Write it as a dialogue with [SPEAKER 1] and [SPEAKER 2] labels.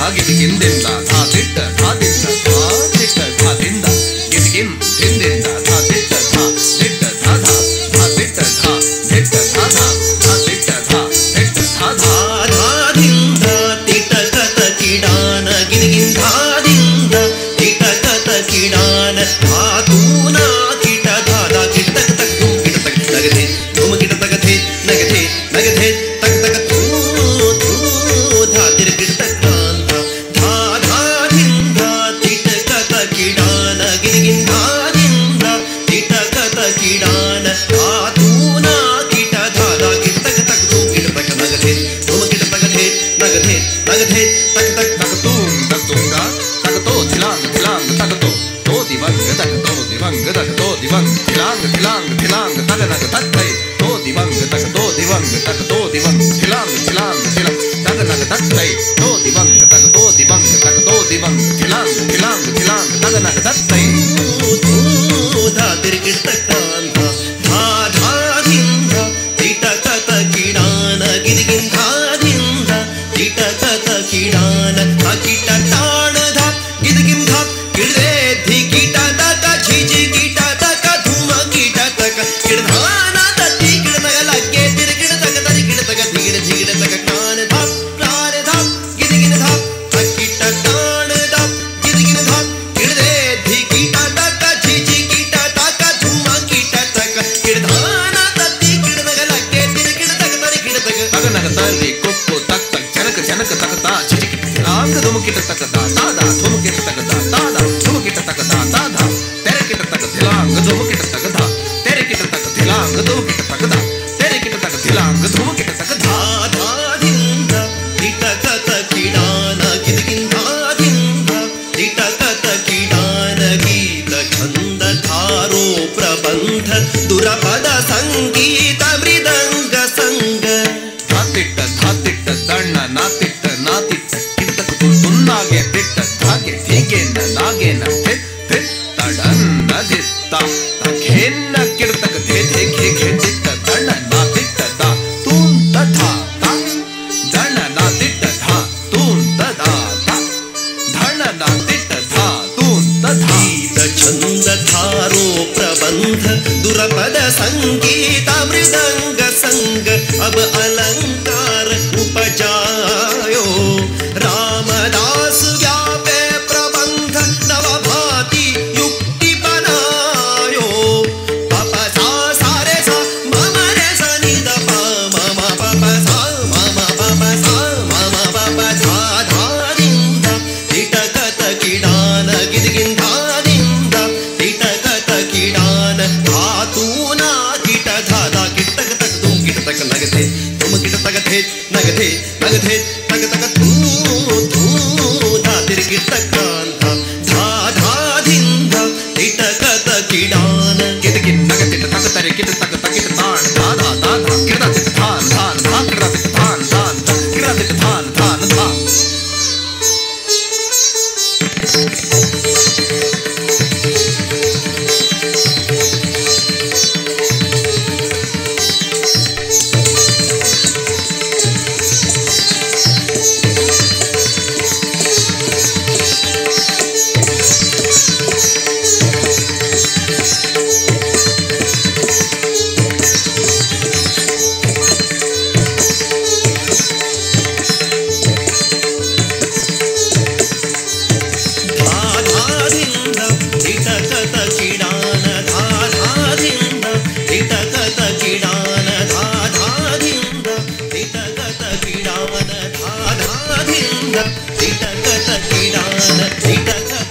[SPEAKER 1] ಗಿದಿಗಿಂದಿಂದ ಧಾ ದಿಟ್ಟ ಧಾದಿಂದ ಧಾ ದಿಟ್ಟ ಧಾದಿಂದ ಗಿದಿಗಿಂ ದಿಂದಿಂದ ಧಾ ದಿಟ್ಟ ಧಾ ದಿಟ್ಟ ಧಾ ಧಾ ಧಾ ದಿಟ್ಟ ಧಾ ದಿಟ್ಟ ಧಾ ಧಾ ಧಾ ದಿಟ್ಟ ಧಾ ದಿಟ್ಟ ಧಾ ಧಾ
[SPEAKER 2] ಧಾದಿಂದ ತಿಟಕತ ಕಿಡಾನ ಗಿದಿಗಿಂಧಾದಿಂದ ತಿಟಕತ ಕಿಡಾನ ಧಾತೂನ ಕಿಟ ಧಾದ ಕಿಟ ತಕ ತಕ ಧೂಮ್ ಕಿಟ ತಕ ನಗಧೆ ಧೂಮ್ ಕಿಟ ತಗಧೆ ನಗಧೆ ನಗಧೆ ತಕ ತಕ ಧೂ ಧೂ ಧಾತಿರ ಕಿಟ ತಕಾಂತ ಧಾ ಧಾದಿಂದ ತಿಟಕತ ಕಿಡಾನ ಗಿದಿಗಿಂಧಾದಿಂದ ತಿಟಕತ ಕಿಡಾನ ಧಾತೂನ ಕಿಟ ಧಾದ ಕಿಟ ತಕ ತಕ ಧೂಮ್ ಕಿಟ ತಕ ನಗಧೆ ಧೂಮ್ ಕಿಟ ತಗಧೆ ನಗಧೆ ನಗಧೆ ತಕ ತಕ ತಕ
[SPEAKER 1] ತೂಂ ತಕ್ತುಂಗ ತಕತೋ ಧಿಲಾಂಗ ಧಿಲಾಂಗ ತಕತೋ ತೋ ದಿವಂಗ ತಕತೋ ದಿವಂಗ ತಕತೋ ದಿವಂಗ ಧಿಲಾಂಗ ಧಿಲಾಂಗ ಧಿಲಾಂಗ ತಗನಗ ತತ್ತೈ ತೋ ದಿವಂಗ ತಕತೋ ದಿವಂಗ ತಕತೋ ದಿವಂಗ ಧಿಲಾಂಗ ಧಿಲಾಂಗ ಧಿಲಾಂಗ ತಗನಗ ತತ್ತೈ ತೋ ದಿವಂಗ ತಕತೋ ದಿವಂಗ ತಕತೋ ದಿವಂಗ ಧಿಲಾಂಗ ಧಿಲಾಂಗ ಧಿಲಾಂಗ ತಗನಗ ತತ್ತೈ
[SPEAKER 2] ಧಾತಿರ ಕಿಟ ತಕಾಂತ ಧಾ ಧಾದಿಂದ ತಿಟಕತ ಕಿಡಾನ ಗಿದಿಗಿಂಧಾದಿಂದ ತಿಟಕತ ಕಿಡಾನ ಕಿಟ ಟಾಣ ಧಾ ಗಿದಿಗಿಂಧ ಕಿಡದೆ ಧಿ ಕಿಟ ತಕ ಝಿಜಿ ಕಿಟ ತಕ ಧೂಮ ಕಿಟ ತಕ ಕಿಡಧಾನ ತತ್ತಿ ಕಿಡನಗಲ ಕೆ ತಿರ ಕಿಡ ತಕ ತರಿ ಕಿಡ ತಕ ಧಿಗಿಡ ಧಿಗಿಡ ತಕ ಕಾನ ಧಾ ಕಾನ ಧಾ ಗಿದಿಗಿನ ಧಾ ಕಿಟ ಟಾಣ ಧಾ ಗಿದಿಗಿನ ಧಾ ಕಿಡದೆ ಧಿ ಕಿಟ ತಕ ಝಿಜಿ ಕಿಟ ತಕ ಧೂಮ ಕಿಟ ತಕ ಕಿಡಧಾನ ತತ್ತಿ ಕಿಡನಗಲ ಕೆ ತಿರ ಕಿಡ ತಕ ತರಿ ಕಿಡ ತಕ
[SPEAKER 1] ತಗನಗ ತರ್ರಿ ಕೊಪ್ಪು ತಕ್ ತಕ್ ಜನಕ ಜನಕ ತಕತ ಚಿಚಿಕಿ ಧಿಲಾಂಗ ಧುಮಕಿಟ ತಕತ ತಾದ ಧುಮಕಿಟ ತಕತ ತಾದ ಧುಮಕಿಟ ತಕತ ತಾದ ತೆರೆಕಿಟ ತಕ ಧಿಲಾಂಗ ಧುಮಕಿಟ ತಕತ ತೆರೆಕಿಟ ತಕ ಧಿಲಾಂಗ ಧುಮಕಿಟ ತಕತ ತೆರೆಕಿಟ ತಕ ಧಿಲಾಂಗ ಧುಮಕಿಟ ತಕತ
[SPEAKER 2] ಧಾದಿಂದ ತಿಟಕತ ಕಿಡಾನ ಗಿದಿಗಿಂಧಾದಿಂದ ತಿಟಕತ ಕಿಡಾನ ಗೀತ ಛಂದ ಧಾರೋ ಪ್ರಬಂಧ ದುರಪದ ಸಂಗೀತ ಮೃದಂಗ ಸಂಗ
[SPEAKER 1] ಧಾತಿಟ್ಟ ತಣ್ಣ ನಾತಿಟ್ಟ ನಾತಿಟ್ಟ ಕಿಟ್ಟಕ ತುನ್ನಾಗೆ ತಿಟ್ಟ ಧಾಗೆ ಧೀಗೆನ್ನ ನಾಗೇನ ಥೆತ್ ಥೆತ್ ತಡನ್ನ ದಿತ್ತ ತಖೇನ್ನ ಕಿರ್ತಕ ಧೇ ಧೇ ಖೇ ಖೇ ತಿಟ್ಟ ತಣ್ಣ ನಾತಿಟ್ಟ ತಾ ತೂನ್ ತಥಾ ತಾ ಧಣ ನಾತಿಟ್ಟ ಧಾ ತೂನ್ ತದಾ ತಾ ಧಣ ನಾತಿಟ್ಟ ಧಾ ತೂನ್ ತಥಾ
[SPEAKER 2] ಗೀತ ಛಂದ ಧಾರೋ ಪ್ರಬಂಧ ದುರಪದ ಸಂಗೀತ ಮೃದಂಗ ಸಂಗ ಅಬ अलंकार उपजायो रामदास व्यापे प्रबंध नवभाति युक्ति बनायो पप सा सारे सा मम रे सा नि द प मम पप सा मम पप सा मम पप सा धारिंद तिटकत किडान गिदिगिंधारिंद तिटकत किडान धातूना किट धादा किटक तक तुम किट तक नगते तुम किट तगते नगते नगते तक तक तू तू धातिर किट तकांता धा धाधिंद तिटकत किडान
[SPEAKER 1] ಗಿದಗಿನ್ ನಗತಿಟ್ಟ ತಕ ತರೆ ಕಿಟ ತಕ ತಕಿಟ ತಾನ್ ಧಾಧಾ ಧಾಧಾ ಕಿಡ ತಿಟ್ಟ ಥಾನ್ ಥಾನ್ ಥಾ ಕಿಡ ತಿಟ್ಟ ಥಾನ್ ಥಾನ್ ಕಿಡ ತಿಟ್ಟ ಥಾನ್ ಥಾನ್ ಥಾ
[SPEAKER 2] तिटकत किडान तिटकत